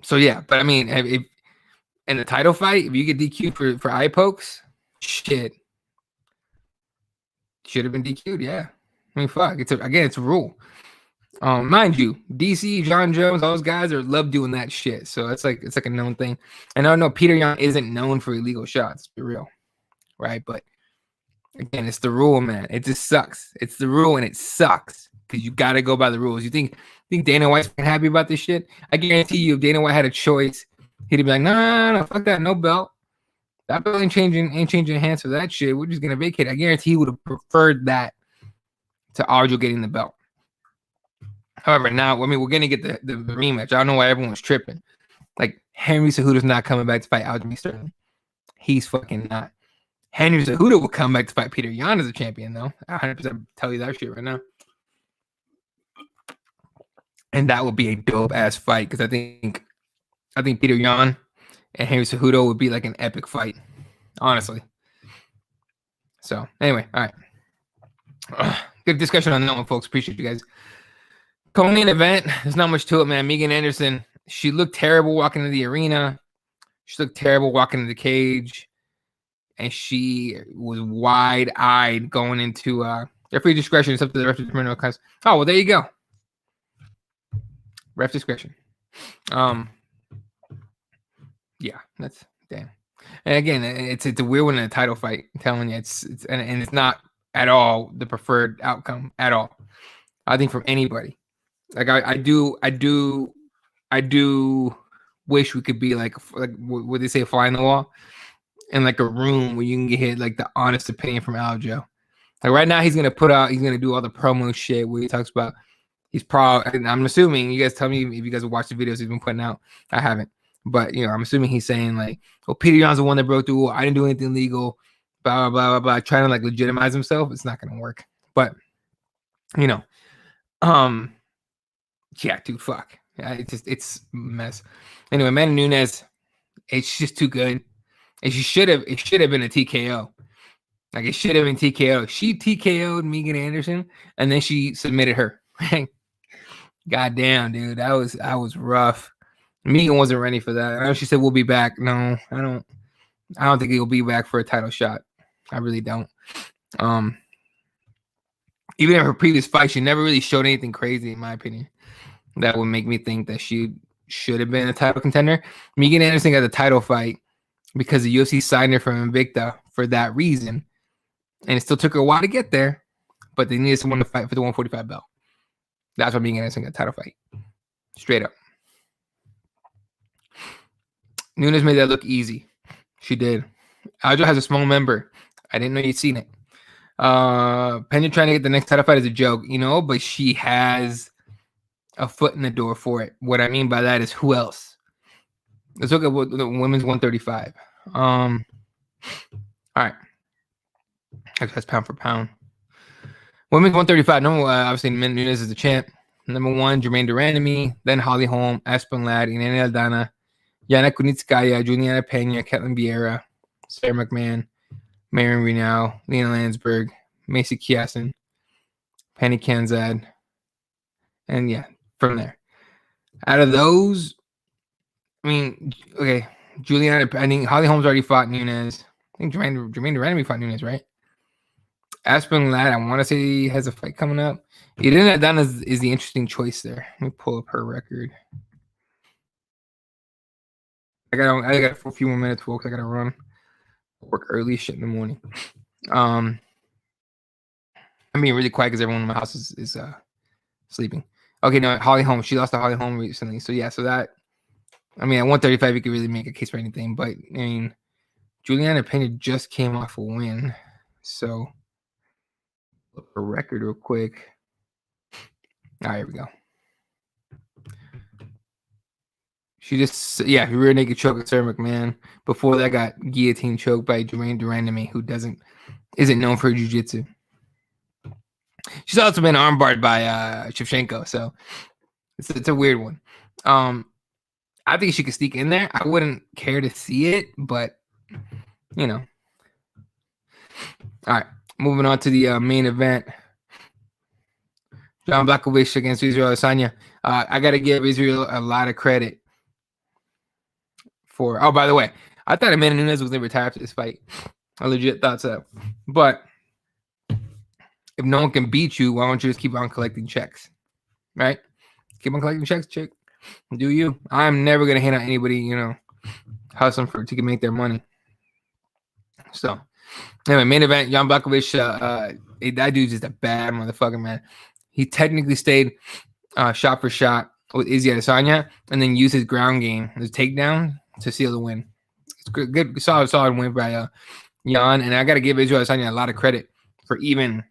So yeah, but I mean, if in a title fight, if you get DQ'd for eye pokes, shit, should have been DQ'd. Yeah, I mean, fuck. It's a rule. Mind you, DC, John Jones, those guys love doing that shit. So it's like a known thing. And I know Peter Yan isn't known for illegal shots, to be real, right? But again, it's the rule, man. It just sucks. It's the rule, and it sucks because you got to go by the rules. You think Dana White's happy about this shit? I guarantee you, if Dana White had a choice, he'd be like, no, fuck that, no belt. That belt ain't changing hands for that shit. We're just gonna vacate. I guarantee he would have preferred that to Arjo getting the belt. However, now, I mean, we're gonna get the rematch. I don't know why everyone's tripping. Like, Henry Cejudo's not coming back to fight Aljamain Sterling. He's fucking not. Henry Cejudo will come back to fight Peter Yan as a champion, though. I 100% tell you that shit right now. And that would be a dope ass fight because I think Peter Yan and Henry Cejudo would be like an epic fight, honestly. So anyway, all right. Good discussion on that one, folks. Appreciate you guys. Co-main event. There's not much to it, man. Megan Anderson. She looked terrible walking into the arena. She looked terrible walking into the cage. And she was wide-eyed going into referee discretion. It's up to the referee. Oh, well, there you go. Ref discretion. Yeah, that's damn. And again, it's a weird one in a title fight. I'm telling you, it's it's not at all the preferred outcome at all. I think from anybody. Like I do wish we could be like what they say, fly in the wall, in like a room where you can get like the honest opinion from Aljo. Like right now, he's gonna do all the promo shit where he talks about he's proud. And I'm assuming you guys tell me if you guys have watched the videos he's been putting out. I haven't, but I'm assuming he's saying like, "Oh, Peter Yan's the one that broke the rule. I didn't do anything illegal." Blah blah blah blah blah. Trying to like legitimize himself. It's not gonna work. But yeah, dude, fuck. Yeah, it's a mess. Anyway, Amanda Nunes, it's just too good. And it should have been a TKO. Like it should have been TKO. She TKO'd Megan Anderson and then she submitted her. God damn, dude. I was rough. Megan wasn't ready for that. I know she said we'll be back. No, I don't think he'll be back for a title shot. I really don't. Even in her previous fight, she never really showed anything crazy, in my opinion. That would make me think that she should have been a title contender. Megan Anderson got the title fight because the UFC signed her from Invicta for that reason. And it still took her a while to get there, but they needed someone to fight for the 145 belt. That's why Megan Anderson got a title fight. Straight up. Nunes made that look easy. She did. Aljo has a small member. I didn't know you'd seen it. Pena trying to get the next title fight is a joke, but she has a foot in the door for it. What I mean by that is who else? Let's look at what the women's 135. All right. That's pound for pound. Women's 135. Number one, obviously, Nunes is the champ. Number one, Jermaine Durandamy. Then Holly Holm, Aspen Ladd, Inanna Aldana, Yana Kunitskaya, Juliana Pena, Ketlin Vieira, Sarah McMahon, Marion Reneau, Lena Landsberg, Macy Kiasen, Penny Kanzad, and yeah, from there. Out of those, I mean, okay, Juliana, I think Holly Holmes already fought Nunes. I think Jermaine Durandamy fought Nunes, right? Aspen Ladd, I want to say he has a fight coming up. Irina Aldana is the interesting choice there. Let me pull up her record. I got a few more minutes, folks. I got to run. Work early shit in the morning. I'm being really quiet because everyone in my house is sleeping. Okay, no, Holly Holm. She lost to Holly Holm recently. So yeah, so that, I mean, at 135, you could really make a case for anything. But I mean, Juliana Pena just came off a win. So look for record real quick. All right, here we go. She just, rear naked choke with Sarah McMahon. Before that, got guillotine choked by Jermaine Durandamy, who isn't known for jiu-jitsu. She's also been armbarred by Shevchenko, so it's a weird one. I think she could sneak in there. I wouldn't care to see it, but All right, moving on to the main event. John Blachowicz against Israel Adesanya. I got to give Israel a lot of credit for. Oh, by the way, I thought Amanda Nunes was going to retire after this fight. I legit thought so. But if no one can beat you, why don't you just keep on collecting checks? Right? Keep on collecting checks, chick. Do you? I'm never going to hand out anybody, hustling to make their money. So, anyway, main event, Jan Blachowicz, that dude's just a bad motherfucker, man. He technically stayed shot for shot with Izzy Adesanya and then used his ground game, his takedown, to seal the win. It's good, solid win by Jan. And I got to give Israel Adesanya a lot of credit for even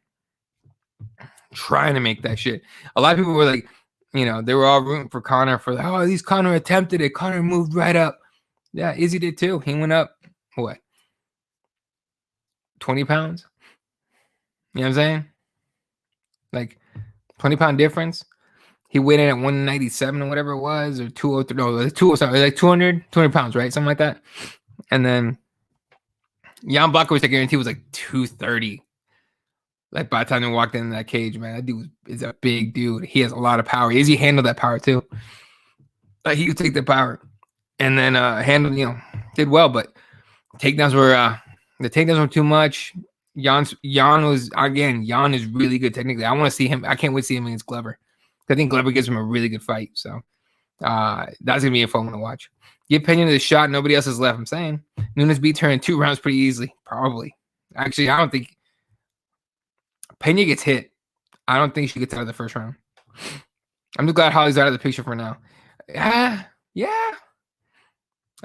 trying to make that shit. A lot of people were like, they were all rooting for Conor for at least Conor attempted it. Conor moved right up. Yeah, Izzy did too. He went up, what, 20 pounds? You know what I'm saying? Like 20-pound difference. He weighed in at 197 or whatever it was, or 203. No, like 207, like 200 pounds, right? Something like that. And then Jan Blachowicz, I guarantee, was like 230. Like by the time he walked into that cage, man, that dude is a big dude. He has a lot of power. Izzy handled that power too. Like he could take the power, and then handled, did well. But takedowns were the takedowns were too much. Jan is really good technically. I want to see him. I can't wait to see him against Glover. I think Glover gives him a really good fight. So that's gonna be a fun one to watch. Give Pena the shot. Nobody else is left. I'm saying Nunes beat her in 2 rounds pretty easily. Probably. Actually, I don't think Pena gets hit. I don't think she gets out of the first round. I'm just glad Holly's out of the picture for now. Yeah.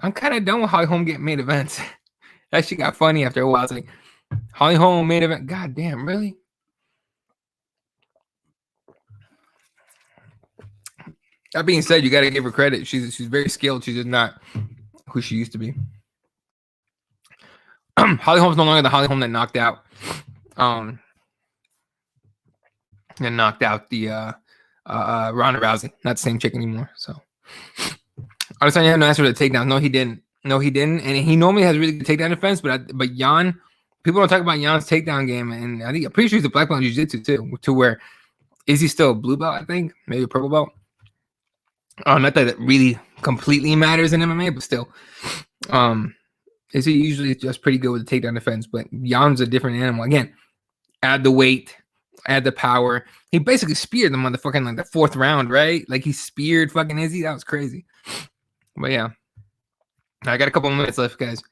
I'm kind of done with Holly Holm getting main events. That shit got funny after a while. It's like, Holly Holm main event. God damn, really? That being said, you got to give her credit. She's very skilled. She's just not who she used to be. Holly Holm's no longer the Holly Holm that knocked out the Ronda Rousey. Not the same chick anymore. So I was saying, you have no answer to the takedown. No, he didn't. And he normally has really good takedown defense, but Jan, people don't talk about Jan's takedown game, and I'm pretty sure he's a black belt in jiu-jitsu too. To where is he still a blue belt? I think maybe a purple belt. Not that it really completely matters in MMA, but still, is he usually just pretty good with the takedown defense? But Jan's a different animal. Again, add the weight, add the power. He basically speared the motherfucking like the 4th round, right? Like he speared fucking Izzy. That was crazy. But yeah, I got a couple of minutes left, guys.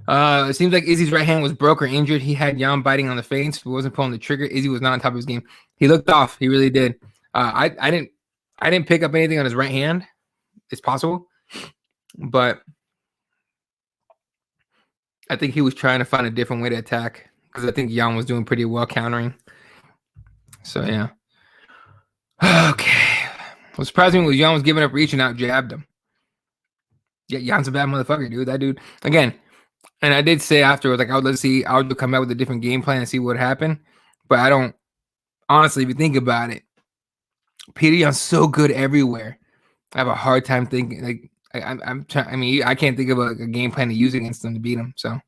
It seems like Izzy's right hand was broke or injured. He had Jan biting on the feints, but wasn't pulling the trigger. Izzy was not on top of his game. He looked off. He really did. I didn't pick up anything on his right hand. It's possible, but I think he was trying to find a different way to attack because I think Jan was doing pretty well countering. So yeah. Okay. What surprised me was Jan was giving up reach and out jabbed him. Yeah, Jan's a bad motherfucker, dude. That dude again. And I did say afterwards, like, let's see, I'll come out with a different game plan and see what happened. But I don't honestly, if you think about it, Peter Jan's so good everywhere. I have a hard time thinking like I'm trying. I mean, I can't think of a game plan to use against them to beat him. So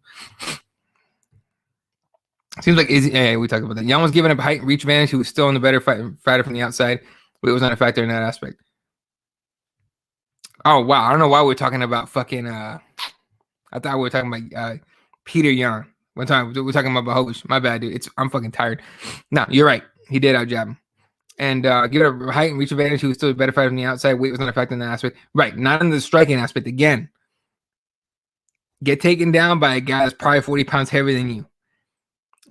seems like Izzy. Yeah, we talked about that. Jan was giving up height and reach advantage. He was still in the better fighter from the outside, but it was not a factor in that aspect. Oh wow, I don't know why we're talking about fucking. I thought we were talking about Peter Yan. One time we're talking about Blachowicz. My bad, dude. I'm fucking tired. No, you're right. He did outjab him. And give it a height and reach advantage. He was still a better fighter from the outside. Weight was not a factor in that aspect. Right. Not in the striking aspect. Again, get taken down by a guy that's probably 40 pounds heavier than you.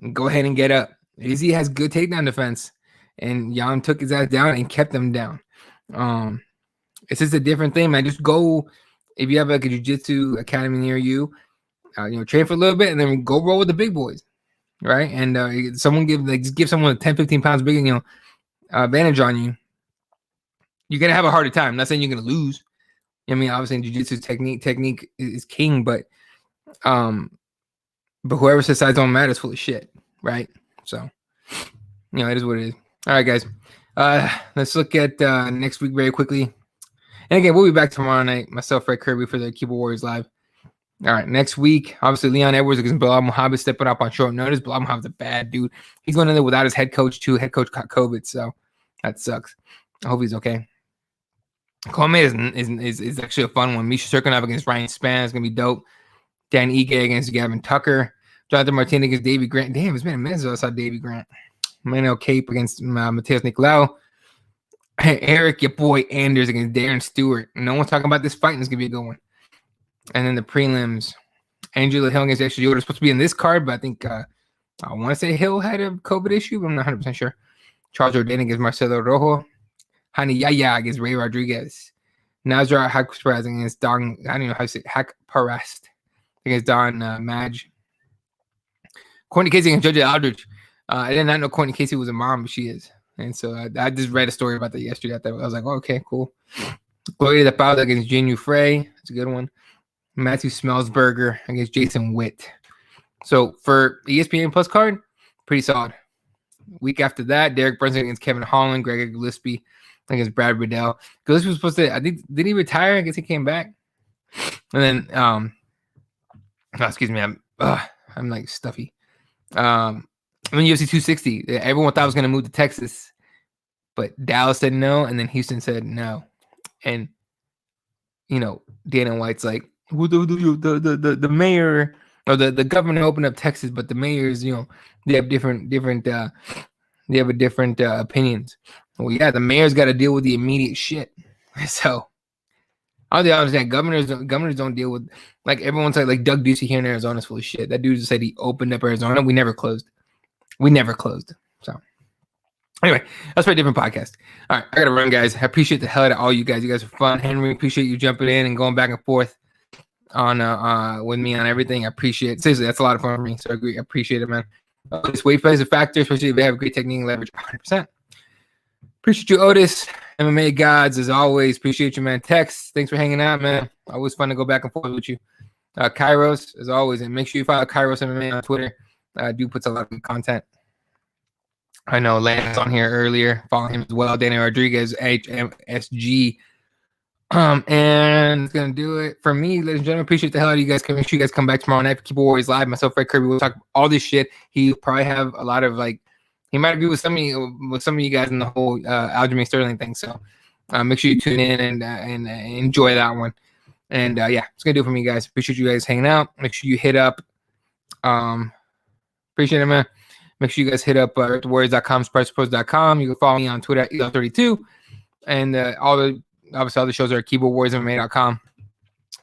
And go ahead and get up. Izzy has good takedown defense. And Jan took his ass down and kept them down. It's just a different thing, man. Just go, if you have like a jiu-jitsu academy near you, train for a little bit and then go roll with the big boys. Right. And someone give someone 10, 15 pounds bigger, advantage on you, you're gonna have a harder time. I'm not saying you're gonna lose. I mean, obviously in jiu-jitsu technique is king, but whoever says size don't matter is full of shit, right? So it is what it is. All right, guys. Let's look at next week very quickly. And again, we'll be back tomorrow night. Myself, Fred Kirby, for the Keyboard Warriors Live. All right, next week, obviously Leon Edwards against Bilal Muhammad stepping up on short notice. Bilal Muhammad's a bad dude. He's going in there without his head coach too. Head coach caught COVID, so that sucks. I hope he's okay. Co-main is actually a fun one. Misha Serkinov against Ryan Spann is gonna be dope. Dan Ige against Gavin Tucker. Jonathan Martinez against Davey Grant. Damn, it's been a minute since I saw Davey Grant. Manuel Cape against Mateus Nicolau. Eric, your boy Anders against Darren Stewart. No one's talking about this fight, and it's gonna be a good one. And then the prelims, Angela Hill against Extra Yoda is supposed to be in this card, but I think I want to say Hill had a COVID issue, but I'm not 100% sure. Charles Jordan against Marcelo Rojo. Hani Yaya against Ray Rodriguez. Nazar Hakparast against Don, I don't know how to say it, Hakparast against Don Madge. Courtney Casey against Judge Aldridge. I did not know Courtney Casey was a mom, but she is. And so I just read a story about that yesterday. I was like, oh, okay, cool. Gloria de Pauda against Janu Frey. That's a good one. Matthew Smellsberger against Jason Witt. So for ESPN Plus card, pretty solid. Week after that, Derek Brunson against Kevin Holland. Greg Gillespie against Brad Riddell. Gillespie was supposed to, I think, did he retire? I guess he came back. And then, excuse me, I'm like stuffy. I mean, UFC 260, everyone thought I was going to move to Texas, but Dallas said no, and then Houston said no. And, you know, Dana White's like, well, the mayor or the governor opened up Texas, but the mayors, you know, they have different opinions. Well, yeah, the mayor's got to deal with the immediate shit. So I don't understand. Governors don't deal with, like, everyone's like Doug Ducey here in Arizona is full of shit. That dude just said he opened up Arizona. We never closed. So anyway, that's for a different podcast. All right, I gotta run, guys. I appreciate the hell out of all you guys. You guys are fun. Henry, appreciate you jumping in and going back and forth on with me on everything. I appreciate it. Seriously, that's a lot of fun for me. So I appreciate it, man. This weight plays a factor, especially if they have great technique and leverage. 100%. Appreciate you, Otis. MMA gods, as always. Appreciate you, man. Tex, thanks for hanging out, man. Always fun to go back and forth with you. Kairos, as always, and make sure you follow Kairos MMA on Twitter. Do puts a lot of good content. I know Lance on here earlier. Follow him as well. Dana Rodriguez, HMSG. And it's gonna do it for me, ladies and gentlemen. Appreciate the hell out of you guys. Make sure you guys come back tomorrow night for Keyboard Warriors Live. Myself, Fred Kirby, we'll talk all this shit. He'll probably have a lot of he might agree with some of you guys in the whole Aljamain Sterling thing. So make sure you tune in and enjoy that one. And yeah, it's gonna do it for me, guys. Appreciate you guys hanging out. Make sure you hit up. Appreciate it, man. Make sure you guys hit up warriors.com, spartspros.com. You can follow me on Twitter at EL32. And all the shows are at keyboardwarriorsmma.com.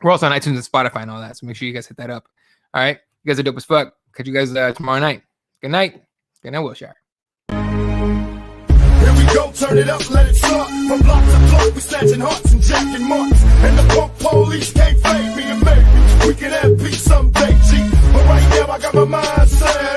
We're also on iTunes and Spotify and all that. So make sure you guys hit that up. All right. You guys are dope as fuck. Catch you guys tomorrow night. Good night. Good night, Wilshire. Here we go, turn it up, let it start. From block to block, we snatching hearts and jacking marks. And the punk police can't fade me and maybe we can have peace someday, G. But right now I got my mind set.